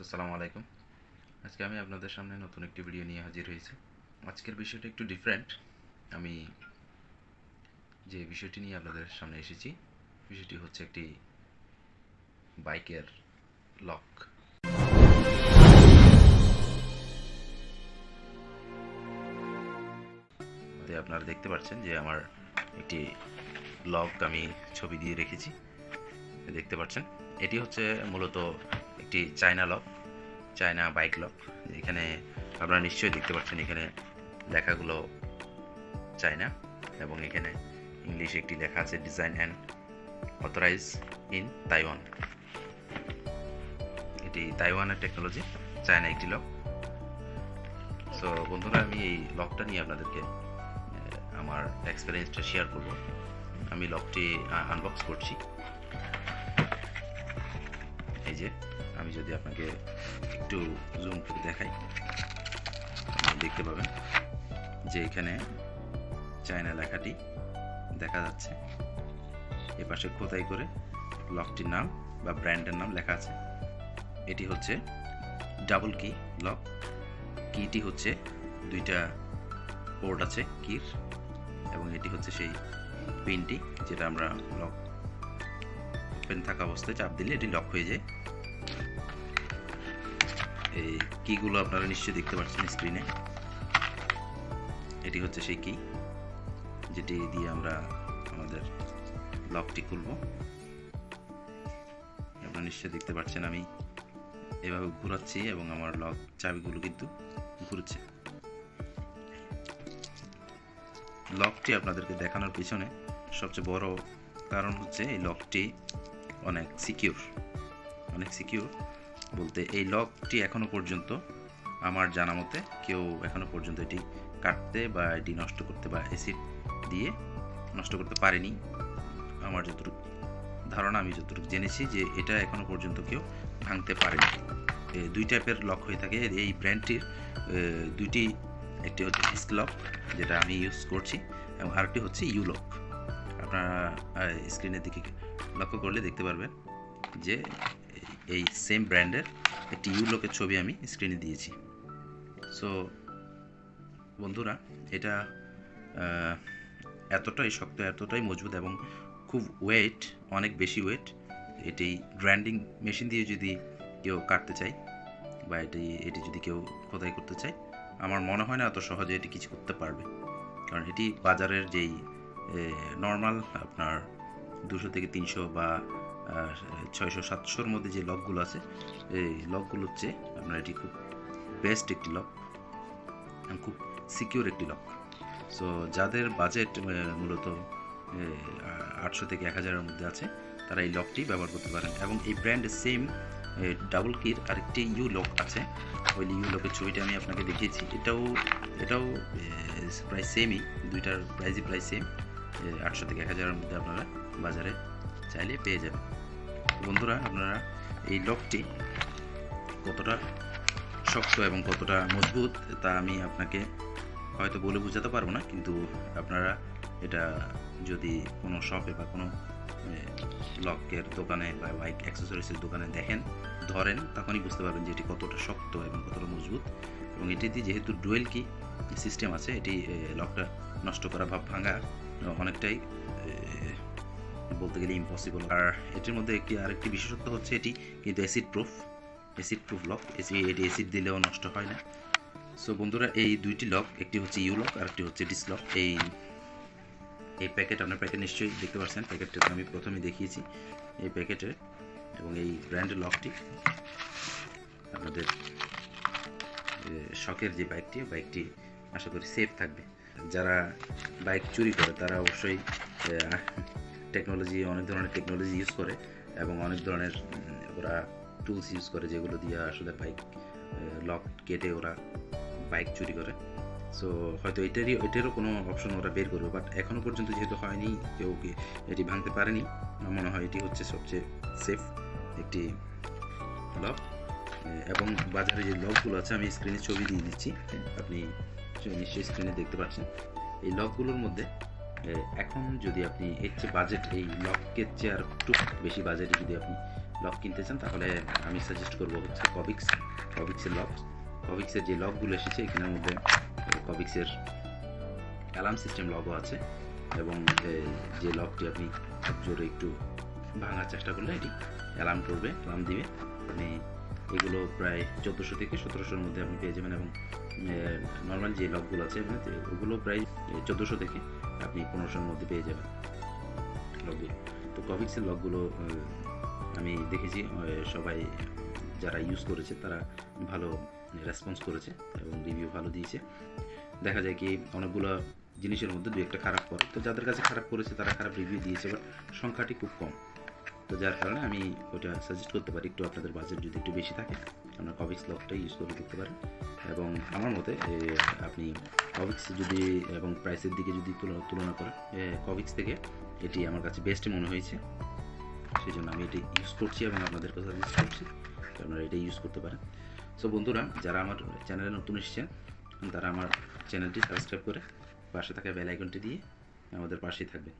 আসসালামু আলাইকুম। আজকে আমি আপনাদের সামনে নতুন একটি ভিডিও নিয়ে হাজির হয়েছি। আজকের বিষয়টা একটু ডিফারেন্ট। আমি যে বিষয়টি নিয়ে আপনাদের সামনে এসেছি, বিষয়টি হচ্ছে একটি বাইকের লক। আপনারা দেখতে পাচ্ছেন যে আমার একটি লক আমি ছবি দিয়ে রেখেছি, দেখতে পাচ্ছেন। এটি হচ্ছে মূলত একটি China lock, China bike lock. এখানে আপনারা নিশ্চয়ই দেখতে পাচ্ছেন, এখানে লেখাগুলো চায়না এবং এখানে ইংলিশে একটি লেখা আছে design and authorise in Taiwan. এটি তাইওয়ানের টেকনোলজি, চায়না একটি লক। সো বন্ধুরা, আমি এই লকটা নিয়ে আপনাদেরকে আমার এক্সপিরিয়েন্সটা শেয়ার করব। আমি লকটি আনবক্স করছি। এই যে, আমি যদি আপনাকে একটু জুম করে দেখাই, দেখতে পাবেন যে এখানে চায়না লেখাটি দেখা যাচ্ছে। এপাশে খোদাই করে লকটির নাম বা ব্র্যান্ডের নাম লেখা আছে। এটি হচ্ছে ডাবল কি লক। কিটি হচ্ছে দুইটা পোর্ট আছে কির, এবং এটি হচ্ছে সেই পিনটি যেটা আমরা লক ওপেন থাকা অবস্থায় চাপ দিলে এটি লক হয়ে যায়। এই কিগুলো আপনারা নিশ্চয়ই দেখতে পাচ্ছেন স্ক্রিনে। এটি হচ্ছে সেই কি যেটি দিয়ে আমরা আমাদের লকটি খুলব। আপনারা নিশ্চয়ই দেখতে পাচ্ছেন আমি এভাবে ঘোরাচ্ছি এবং আমার লক চাবিগুলো কিন্তু ঘুরছে। লকটি আপনাদেরকে দেখানোর পিছনে সবচেয়ে বড় কারণ হচ্ছে এই লকটি অনেক সিকিউর বলতে এই লকটি এখনো পর্যন্ত আমার জানা মতে কেউ এখনো পর্যন্ত এটি কাটতে বা এটি নষ্ট করতে বা অ্যাসিড দিয়ে নষ্ট করতে পারেনি। আমার যতটুকু ধারণা, আমি যতটুকু জেনেছি যে এটা এখনো পর্যন্ত কেউ ভাঙতে পারেনি। দুই টাইপের লক হয়ে থাকে এই ব্র্যান্ডটির, দুইটি, একটি হচ্ছে ডিস্ক লক যেটা আমি ইউজ করছি এবং আরেকটি হচ্ছে ইউ লক। আপনারা স্ক্রিনের দিকে লক্ষ্য করলে দেখতে পারবেন যে এই সেম ব্র্যান্ডের একটি ইউ লকের ছবি আমি স্ক্রিনে দিয়েছি। সো বন্ধুরা, এটা এতটাই শক্ত, এতটাই মজবুত এবং খুব ওয়েট, অনেক বেশি ওয়েট। এটি গ্রাইন্ডিং মেশিন দিয়ে যদি কেউ কাটতে চায় বা এটি যদি কেউ খোদাই করতে চায়, আমার মনে হয় না এত সহজে এটি কিছু করতে পারবে। কারণ এটি বাজারের যেই নর্মাল আপনার 200 থেকে 300 বা 600-700-র মধ্যে যে লকগুলো আছে, এই লকগুলো হচ্ছে আপনার এটি খুব বেস্ট একটি লক, খুব সিকিউর একটি লক। সো যাদের বাজেট মূলত 800 থেকে 1000-এর মধ্যে আছে, তারা এই লকটি ব্যবহার করতে পারেন। এবং এই ব্র্যান্ডের সেম ডাবল কির আরেকটি ইউ লক আছে। ওই ইউ লকের ছবিটা আমি আপনাকে দেখিয়েছি। এটাও প্রায় সেমই, দুইটার প্রাইসই প্রায় সেম। 800 থেকে 1000-এর মধ্যে আপনারা বাজারে চাইলে পেয়ে যাবেন। বন্ধুরা, আপনারা এই লকটি কতটা শক্ত এবং কতটা মজবুত তা আমি আপনাকে হয়তো বলে বোঝাতে পারবো না, কিন্তু আপনারা এটা যদি কোনো শপে বা কোনো লকের দোকানে বা বাইক অ্যাক্সেসরিজের দোকানে ধরেন, তখনই বুঝতে পারবেন যে এটি কতটা শক্ত এবং কতটা মজবুত। এবং এটিতে যেহেতু ডুয়েল কি সিস্টেম আছে, এটি লকটা নষ্ট করা বা ভাঙা অনেকটাই বলতে গেলে ইম্পসিবল। আর এটির মধ্যে আরেকটি বিশেষত্ব হচ্ছে এটি কিন্তু অ্যাসিড প্রুফ লক। এটি অ্যাসিড দিলেও নষ্ট হয় না। সো বন্ধুরা, এই দুইটি লক, একটি হচ্ছে ইউ লক আর একটি হচ্ছে ডিস লক। এই প্যাকেট, আপনার প্যাকেট নিশ্চয়ই দেখতে পাচ্ছেন, প্যাকেটটা আমি প্রথমে দেখিয়েছি। এই প্যাকেটের এবং এই ব্র্যান্ডের লকটি আপনাদের শখের যে বাইকটি আশা করি সেফ থাকবে। যারা বাইক চুরি করে তারা অবশ্যই অনেক ধরনের টেকনোলজি ইউজ করে এবং অনেক ধরনের ওরা টুলস ইউজ করে, যেগুলো দিয়ে আসলে বাইক লক কেটে ওরা বাইক চুরি করে। সো হয়তো এটারও কোনো অপশন ওরা বের করবে, বাট এখনও পর্যন্ত যেহেতু হয়নি, কেউ এটি ভাঙতে পারেনি, আমার মনে হয় এটি হচ্ছে সবচেয়ে সেফ একটি লক। এবং বাজারে যে লকগুলো আছে, আমি স্ক্রিনে ছবি দিয়ে দিচ্ছি, আপনি নিশ্চয়ই স্ক্রিনে দেখতে পাচ্ছেন। এই লকগুলোর মধ্যে এখন যদি আপনি এর চেয়ে বাজেট, এই লকের চেয়ে আর একটু বেশি বাজেটে যদি আপনি লক কিনতে চান তাহলে আমি সাজেস্ট করবো হচ্ছে কভিক্সের লক। কভিক্সের যে লকগুলো এসেছে এখানের মধ্যে কভিক্সের অ্যালার্ম সিস্টেম লগও আছে, এবং যে লকটি আপনি জোরে একটু ভাঙার চেষ্টা করলে এটি অ্যালার্ম করবে, অ্যালার্ম দিবে। আপনি এগুলো প্রায় 1400 থেকে 1700-র মধ্যে আপনি পেয়ে যাবেন, এবং নর্মাল যে লকগুলো আছে ওগুলো প্রায় 1400 থেকে আপনি 1500-র মধ্যে পেয়ে যাবেন লকগুলো। তো কভিক্সের লকগুলো আমি দেখেছি সবাই যারা ইউজ করেছে তারা ভালো রেসপন্স করেছে এবং রিভিউ ভালো দিয়েছে। দেখা যায় কি অনেকগুলো জিনিসের মধ্যে দু একটা খারাপ করে, তো যাদের কাছে খারাপ করেছে তারা খারাপ রিভিউ দিয়েছে, বাট সংখ্যাটি খুব কম। তো যার কারণে আমি ওটা সাজেস্ট করতে পারি, একটু আপনাদের বাজেট যদি একটু বেশি থাকে আপনার কভিক্স লকটা ইউজ করে দেখতে পারেন। এবং আমার মতে আপনি কভিক্স যদি এবং প্রাইসের দিকে যদি তুলনা করেন, কভিক্স থেকে এটি আমার কাছে বেস্ট মনে হয়েছে, সেই জন্য আমি এটি ইউজ করছি এবং আপনাদের কথা সাজেস্ট করছি, আপনারা এটা ইউজ করতে পারেন। সো বন্ধুরা, যারা আমার চ্যানেলে নতুন এসেছেন তারা আমার চ্যানেলটি সাবস্ক্রাইব করে পাশে থাকা বেল আইকনটি দিয়ে আমাদের পাশেই থাকবেন।